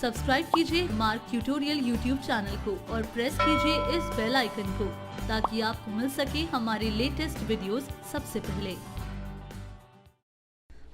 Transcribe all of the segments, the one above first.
Subscribe कीजिए mark tutorial YouTube channel को और प्रेस कीजिए इस बेल आइकन को ताकि आपको मिल सके हमारे लेटेस्ट वीडियोस सबसे पहले।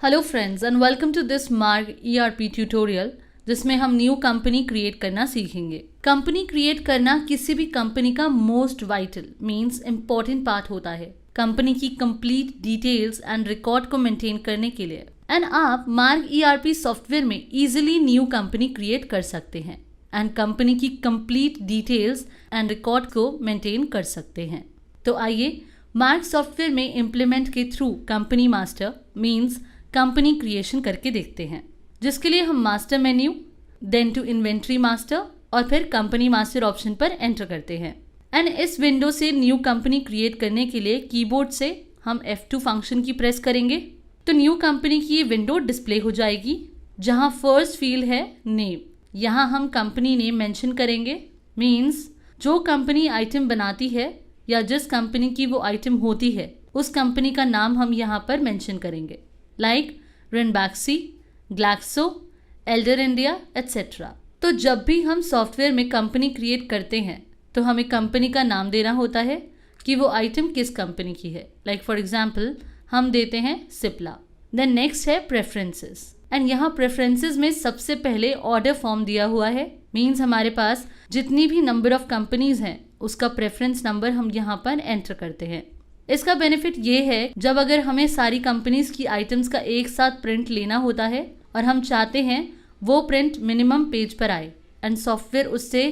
Hello friends and welcome to this Marg ERP tutorial, जिसमें हम न्यू कंपनी क्रिएट करना सीखेंगे। कंपनी क्रिएट करना किसी भी कंपनी का most vital means important part होता है कंपनी की कंप्लीट डिटेल्स एंड रिकॉर्ड को मेंटेन करने के लिए। एंड आप मार्क ईआरपी सॉफ्टवेयर में इजीली न्यू कंपनी क्रिएट कर सकते हैं एंड कंपनी की कंप्लीट डिटेल्स एंड रिकॉर्ड को मेंटेन कर सकते हैं। तो आइए मार्क सॉफ्टवेयर में इम्प्लीमेंट के through company master means company creation करके देखते हैं, जिसके लिए हम master menu, then to inventory master और फिर कंपनी मास्टर ऑप्शन पर एंटर करते हैं। एंड इस विंडो से न्यू कंपनी क्रिएट करने के लिए कीबोर्ड से हम F2 फंक्शन की प्रेस करेंगे तो न्यू कंपनी की ये विंडो डिस्प्ले हो जाएगी, जहां फर्स्ट फील्ड है नेम। यहाँ हम कंपनी नेम मेंशन करेंगे, मींस जो कंपनी आइटम बनाती है या जिस कंपनी की वो आइटम होती है उस कंपनी का नाम हम यहाँ पर मेंशन करेंगे, like Ranbaxy, Glaxo, Elder India etcetera. तो जब भी हम सॉफ्टवेयर में कंपनी क्रिएट करते हैं तो हमें कंपनी का नाम देना होता है कि वो आइटम किस कंपनी की है। लाइक फॉर एग्जांपल हम देते हैं सिप्ला। देन नेक्स्ट है प्रेफरेंसेस एंड यहाँ प्रेफरेंसेस में सबसे पहले ऑर्डर फॉर्म दिया हुआ है, मींस हमारे पास जितनी भी नंबर ऑफ कंपनीज हैं उसका प्रेफरेंस नंबर हम यहाँ पर एंटर करते हैं। इसका बेनिफिट ये है जब अगर हमें सारी कंपनीज की आइटम्स का एक साथ प्रिंट लेना होता है और हम चाहते हैं वो प्रिंट मिनिमम पेज पर आए एंड सॉफ्टवेयर उससे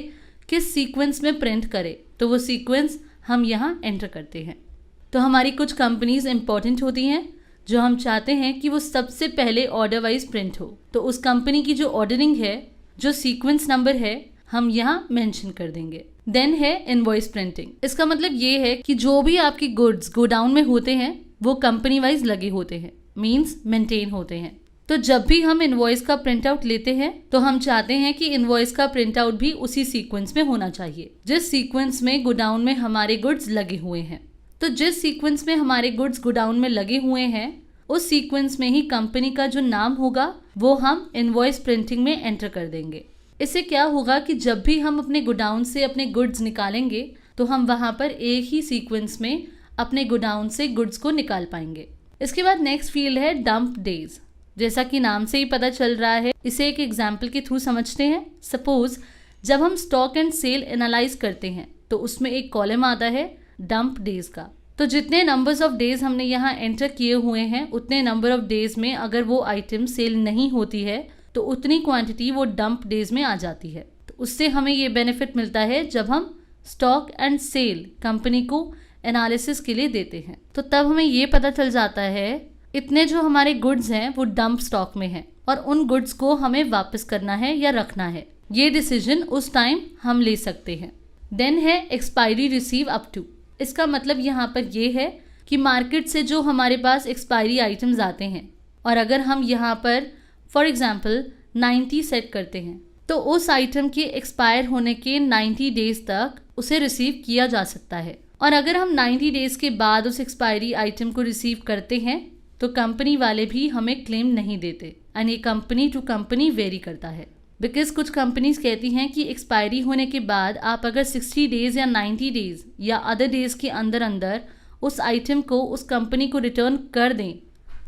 किस सीक्वेंस में प्रिंट करे तो वो सीक्वेंस हम यहाँ एंटर करते हैं। तो हमारी कुछ कंपनीज इंपॉर्टेंट होती हैं जो हम चाहते हैं कि वो सबसे पहले ऑर्डर वाइज प्रिंट हो, तो उस कंपनी की जो ऑर्डरिंग है, जो सीक्वेंस नंबर है, हम यहाँ मेंशन कर देंगे। देन है इनवॉइस प्रिंटिंग। इसका मतलब ये है कि जो भी आपकी गुड्स गोडाउन में होते हैं वो कंपनी वाइज लगे होते हैं, मींस मेंटेन होते हैं। तो जब भी हम इनवॉइस का प्रिंट आउट लेते हैं तो हम चाहते हैं कि इनवॉइस का प्रिंट आउट भी उसी सीक्वेंस में होना चाहिए जिस सीक्वेंस में गोडाउन में हमारे गुड्स लगे हुए हैं। तो जिस सीक्वेंस में हमारे गुड्स गोडाउन में लगे हुए हैं उस सीक्वेंस में ही कंपनी का जो नाम होगा वो हम इनवॉइस प्रिंटिंग में एंटर कर देंगे। इससे क्या होगा कि जब भी हम अपने गोडाउन से अपने गुड्स निकालेंगे तो हम वहाँ पर एक ही सीक्वेंस में अपने गोडाउन से गुड्स को निकाल पाएंगे। इसके बाद नेक्स्ट फील्ड है डंप डेज। जैसा कि नाम से ही पता चल रहा है, इसे एक एग्जाम्पल के थ्रू समझते हैं। सपोज जब हम स्टॉक एंड सेल एनालाइज करते हैं तो उसमें एक कॉलम आता है डंप डेज का। तो जितने नंबर्स ऑफ डेज हमने यहाँ एंटर किए हुए हैं उतने नंबर ऑफ डेज में अगर वो आइटम सेल नहीं होती है तो उतनी क्वांटिटी वो डंप डेज में आ जाती है। तो उससे हमें ये बेनिफिट मिलता है जब हम स्टॉक एंड सेल कंपनी को एनालिसिस के लिए देते हैं, तो तब हमें ये पता चल जाता है इतने जो हमारे गुड्स हैं वो डंप स्टॉक में हैं और उन गुड्स को हमें वापस करना है या रखना है, ये डिसीजन उस टाइम हम ले सकते हैं। देन है एक्सपायरी रिसीव अप टू। इसका मतलब यहाँ पर ये है कि मार्केट से जो हमारे पास एक्सपायरी आइटम्स आते हैं और अगर हम यहाँ पर फॉर एग्जांपल 90 सेट करते हैं तो उस आइटम के एक्सपायर होने के 90 डेज तक उसे रिसीव किया जा सकता है। और अगर हम 90 डेज के बाद उस एक्सपायरी आइटम को रिसीव करते हैं तो कंपनी वाले भी हमें क्लेम नहीं देते एंड ये कंपनी टू कंपनी वेरी करता है। बिकॉज कुछ कंपनीज कहती हैं कि एक्सपायरी होने के बाद आप अगर 60 डेज या 90 डेज या अदर डेज के अंदर अंदर उस आइटम को उस कंपनी को रिटर्न कर दें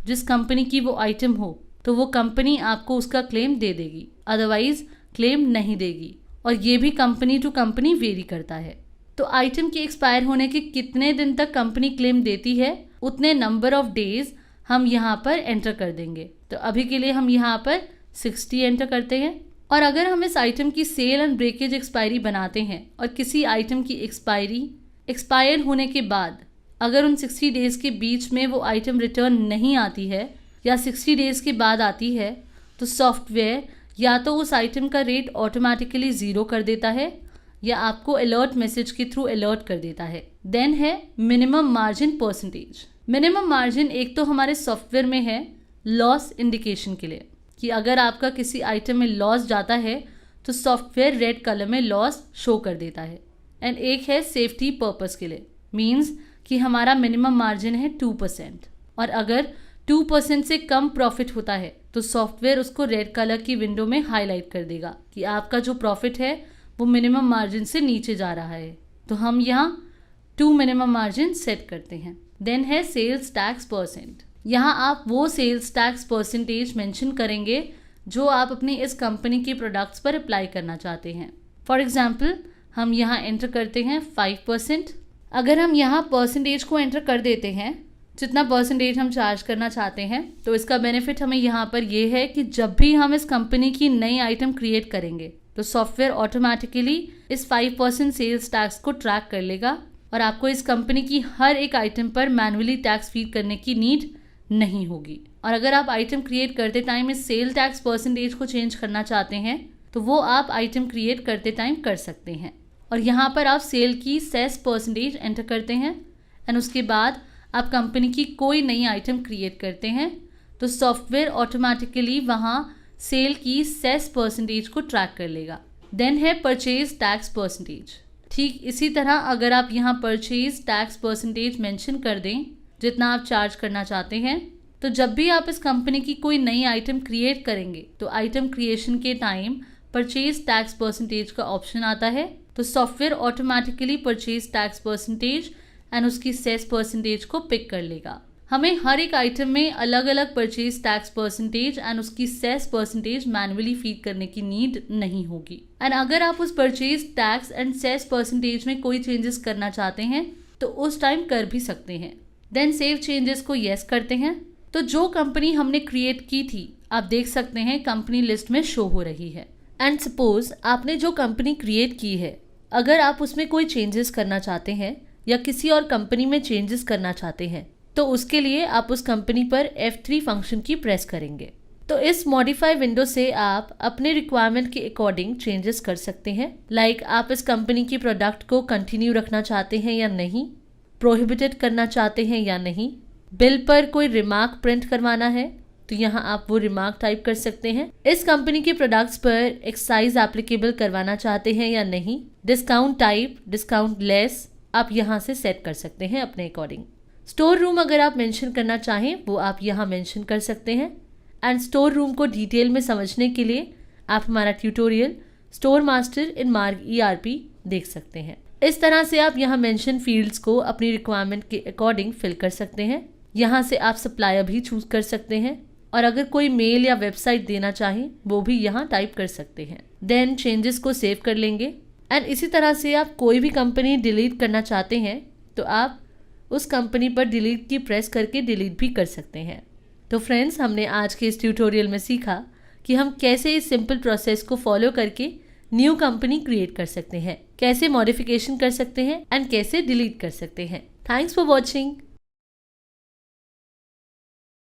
जिस कंपनी की वो आइटम हो तो वो कंपनी आपको उसका क्लेम दे देगी, अदरवाइज क्लेम नहीं देगी। और ये भी कंपनी टू कंपनी वेरी करता है। तो आइटम के एक्सपायर होने के कितने दिन तक कंपनी क्लेम देती है उतने नंबर ऑफ डेज हम यहाँ पर एंटर कर देंगे। तो अभी के लिए हम यहाँ पर 60 एंटर करते हैं। और अगर हम इस आइटम की सेल एंड ब्रेकेज एक्सपायरी बनाते हैं और किसी आइटम की एक्सपायर होने के बाद अगर उन 60 डेज के बीच में वो आइटम रिटर्न नहीं आती है या 60 डेज के बाद आती है तो सॉफ्टवेयर या तो उस आइटम का रेट ऑटोमेटिकली 0 कर देता है या आपको अलर्ट मैसेज के थ्रू अलर्ट कर देता है। देन है minimum margin percentage. Minimum margin एक तो हमारे सॉफ्टवेयर में है लॉस इंडिकेशन के लिए कि अगर आपका किसी आइटम में लॉस जाता है तो सॉफ्टवेयर रेड कलर में लॉस शो कर देता है। एंड एक है सेफ्टी पर्पस के लिए, मींस कि हमारा मिनिमम मार्जिन है 2% और अगर 2% से कम प्रॉफिट होता है तो सॉफ्टवेयर उसको रेड कलर की विंडो में हाईलाइट कर देगा कि आपका जो प्रॉफिट है वो मिनिमम मार्जिन से नीचे जा रहा है। तो हम यहाँ 2 मिनिमम मार्जिन सेट करते हैं। देन है सेल्स टैक्स परसेंट। यहाँ आप वो सेल्स टैक्स परसेंटेज मेंशन करेंगे जो आप अपनी इस कंपनी की प्रोडक्ट्स पर अप्लाई करना चाहते हैं। फॉर एग्जाम्पल हम यहाँ एंटर करते हैं 5%। अगर हम यहाँ परसेंटेज को एंटर कर देते हैं जितना परसेंटेज हम चार्ज करना चाहते हैं, तो इसका बेनिफिट हमें यहाँ पर ये है कि जब भी हम इस कंपनी की नई आइटम क्रिएट करेंगे तो सॉफ्टवेयर ऑटोमेटिकली इस 5% सेल्स टैक्स को ट्रैक कर लेगा और आपको इस कंपनी की हर एक आइटम पर मैनुअली टैक्स फीड करने की नीड नहीं होगी। और अगर आप आइटम क्रिएट करते टाइम इस सेल टैक्स परसेंटेज को चेंज करना चाहते हैं तो वो आप आइटम क्रिएट करते टाइम कर सकते हैं। और यहाँ पर आप सेल की सेस परसेंटेज एंटर करते हैं एंड उसके बाद आप कंपनी की कोई नई आइटम क्रिएट करते हैं तो सॉफ्टवेयर ऑटोमेटिकली वहाँ सेल की सेस परसेंटेज को ट्रैक कर लेगा। देन है परचेज टैक्स परसेंटेज। ठीक इसी तरह अगर आप यहाँ परचेज टैक्स परसेंटेज मेंशन कर दें जितना आप चार्ज करना चाहते हैं, तो जब भी आप इस कंपनी की कोई नई आइटम क्रिएट करेंगे तो आइटम क्रिएशन के टाइम परचेज टैक्स परसेंटेज का ऑप्शन आता है, तो software automatically purchase tax percentage and उसकी सेस परसेंटेज को पिक कर लेगा। हमें हर एक आइटम में अलग अलग परचेज टैक्स परसेंटेज एंड उसकी सेस परसेंटेज मैनुअली फीड करने की नीड नहीं होगी। एंड अगर आप उस purchase tax and cess percentage में कोई चेंजेस करना चाहते हैं तो उस टाइम कर भी सकते हैं। देन सेव चेंजेस को येस करते हैं। तो जो कंपनी हमने क्रिएट की थी आप देख सकते हैं कंपनी लिस्ट में शो हो रही है। एंड सपोज आपने जो कंपनी क्रिएट की है अगर आप उसमें कोई चेंजेस करना चाहते हैं या किसी और कंपनी में चेंजेस करना चाहते हैं तो उसके लिए आप उस कंपनी पर F3 फंक्शन की प्रेस करेंगे। तो इस मॉडिफाई विंडो से आप अपने रिक्वायरमेंट के अकॉर्डिंग चेंजेस कर सकते हैं। लाइक आप इस कंपनी की प्रोडक्ट को कंटिन्यू रखना चाहते हैं या नहीं, प्रोहिबिटेड करना चाहते हैं या नहीं, बिल पर कोई रिमार्क प्रिंट करवाना है तो यहाँ आप वो रिमार्क टाइप कर सकते हैं, इस कंपनी के प्रोडक्ट्स पर एक्साइज एप्लीकेबल करवाना चाहते हैं या नहीं, डिस्काउंट टाइप, डिस्काउंट लेस आप यहाँ से सेट कर सकते हैं अपने अकॉर्डिंग। स्टोर रूम अगर आप मेंशन करना चाहें वो आप यहाँ मेंशन कर सकते हैं। एंड स्टोर रूम को डिटेल में समझने के लिए आप हमारा ट्यूटोरियल स्टोर मास्टर इन मार्ग ERP देख सकते हैं। इस तरह से आप यहाँ मेंशन फील्ड्स को अपनी रिक्वायरमेंट के अकॉर्डिंग फिल कर सकते हैं। यहाँ से आप सप्लायर भी चूज कर सकते हैं और अगर कोई मेल या वेबसाइट देना चाहें वो भी यहाँ टाइप कर सकते हैं। देन चेंजेस को सेव कर लेंगे। एंड इसी तरह से आप कोई भी कंपनी डिलीट करना चाहते हैं तो आप उस कंपनी पर डिलीट की प्रेस करके डिलीट भी कर सकते हैं। तो फ्रेंड्स हमने आज के इस ट्यूटोरियल में सीखा कि हम कैसे इस सिंपल प्रोसेस को फॉलो करके न्यू कंपनी क्रिएट कर सकते हैं, कैसे मॉडिफिकेशन कर सकते हैं एंड कैसे डिलीट कर सकते हैं। Thanks for watching.